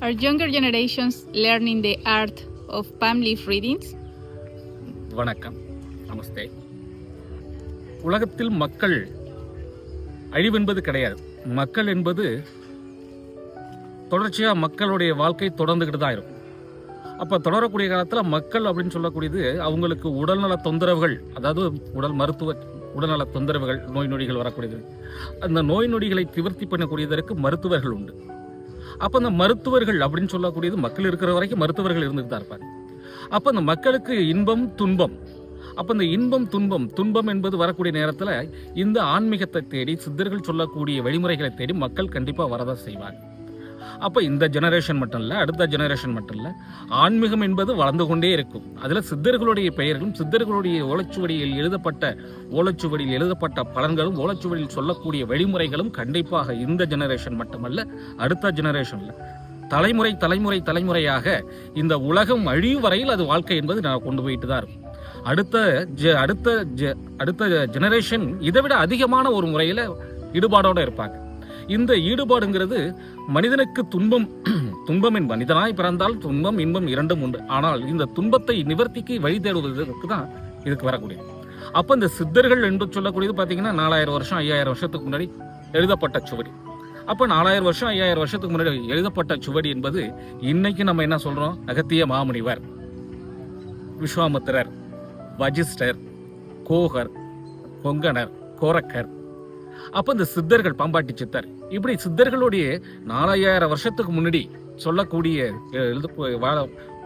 Are younger generations learning the art of palm leaf readings? வணக்கம், நமஸ்தே. உலகத்தில் மக்கள் அழிவென்பது கிடையாது. மக்கள் என்பது தொடர்ச்சியாக மக்களுடைய வாழ்க்கை தொடர்ந்துக்கிட்டு தான் இருக்கும். அப்போ தொடரக்கூடிய காலத்தில் மக்கள் அப்படின்னு சொல்லக்கூடியது அவங்களுக்கு உடல்நல தொந்தரவுகள், அதாவது உடல்நல தொந்தரவுகள், நோய் நொடிகள் வரக்கூடியது. அந்த நோய் நொடிகளை நிவர்த்தி பண்ணக்கூடியதற்கு மருத்துவர்கள் உண்டு. அப்போ அந்த மருத்துவர்கள் அப்படின்னு சொல்லக்கூடியது மக்கள் இருக்கிற வரைக்கும் மருத்துவர்கள் இருந்துட்டு தான் இருப்பாங்க. அப்போ அந்த மக்களுக்கு இன்பம் துன்பம், அப்போ இந்த இன்பம் துன்பம் என்பது வரக்கூடிய நேரத்தில் இந்த ஆன்மீகத்தை தேடி சித்தர்கள் சொல்லக்கூடிய வழிமுறைகளை தேடி மக்கள் கண்டிப்பாக வரதான் செய்வாங்க. அப்போ இந்த ஜெனரேஷன் மட்டும் இல்லை, அடுத்த ஜெனரேஷன் மட்டும் இல்லை, ஆன்மீகம் என்பது வளர்ந்து கொண்டே இருக்கும். அதில் சித்தர்களுடைய பெயர்களும் சித்தர்களுடைய ஓலைச்சுவடியில் எழுதப்பட்ட பலன்களும் ஓலைச்சுவடியில் சொல்லக்கூடிய வழிமுறைகளும் கண்டிப்பாக இந்த ஜெனரேஷன் மட்டுமல்ல, அடுத்த ஜெனரேஷன்ல தலைமுறையாக இந்த உலகம் அழியும் வரையில் அது வாழ்க்கை என்பது நான் கொண்டு போயிட்டு தான் இருக்கும். அடுத்த ஜெனரேஷன் இதை விட அதிகமான ஒரு முறையில் ஈடுபாடோடு இருப்பாங்க. இந்த ஈடுபாடுங்கிறது மனிதனுக்கு துன்பம் மனிதனாய் பிறந்தால் துன்பம் இன்பம் இரண்டும் உண்டு. ஆனால் இந்த துன்பத்தை நிவர்த்திக்கு வழி தேடுவதற்கு தான் இதுக்கு வரக்கூடிய. அப்போ இந்த சித்தர்கள் என்று சொல்லக்கூடியது பார்த்தீங்கன்னா 4000 வருஷம் 5000 வருஷத்துக்கு முன்னாடி எழுதப்பட்ட சுவடி. அப்போ 4000 வருஷம் 5000 வருஷத்துக்கு முன்னாடி எழுதப்பட்ட சுவடி என்பது இன்னைக்கு நம்ம என்ன சொல்றோம்? அகத்திய மாமுனிவர், விஸ்வாமித்திரர், வசிஷ்டர், கோகர், கொங்கணர், கோரக்கர், அப்போ இந்த சித்தர்கள், பாம்பாட்டி சித்தர், இப்படி சித்தர்களுடைய 4000 வருஷத்துக்கு முன்னாடி சொல்லக்கூடிய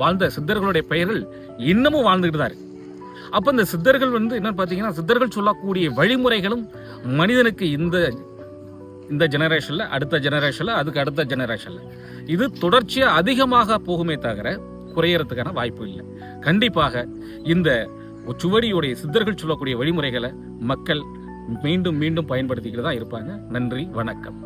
வாழ்ந்த சித்தர்களுடைய பெயர்கள் இன்னமும் வாழ்ந்துகிட்டு தான் இருக்கு. அப்போ இந்த சித்தர்கள் என்னன்னு பார்த்தீங்கன்னா, சித்தர்கள் சொல்லக்கூடிய வழிமுறைகளும் மனிதனுக்கு இந்த ஜெனரேஷன்ல, அடுத்த ஜெனரேஷன்ல, அதுக்கு அடுத்த ஜெனரேஷன்ல இது தொடர்ச்சியாக அதிகமாக போகுமே தவிர குறையறதுக்கான வாய்ப்பு இல்லை. கண்டிப்பாக இந்த சுவடியுடைய சித்தர்கள் சொல்லக்கூடிய வழிமுறைகளை மக்கள் மீண்டும் பயன்படுத்திக்கிட்டு தான் இருப்பாங்க. நன்றி, வணக்கம்.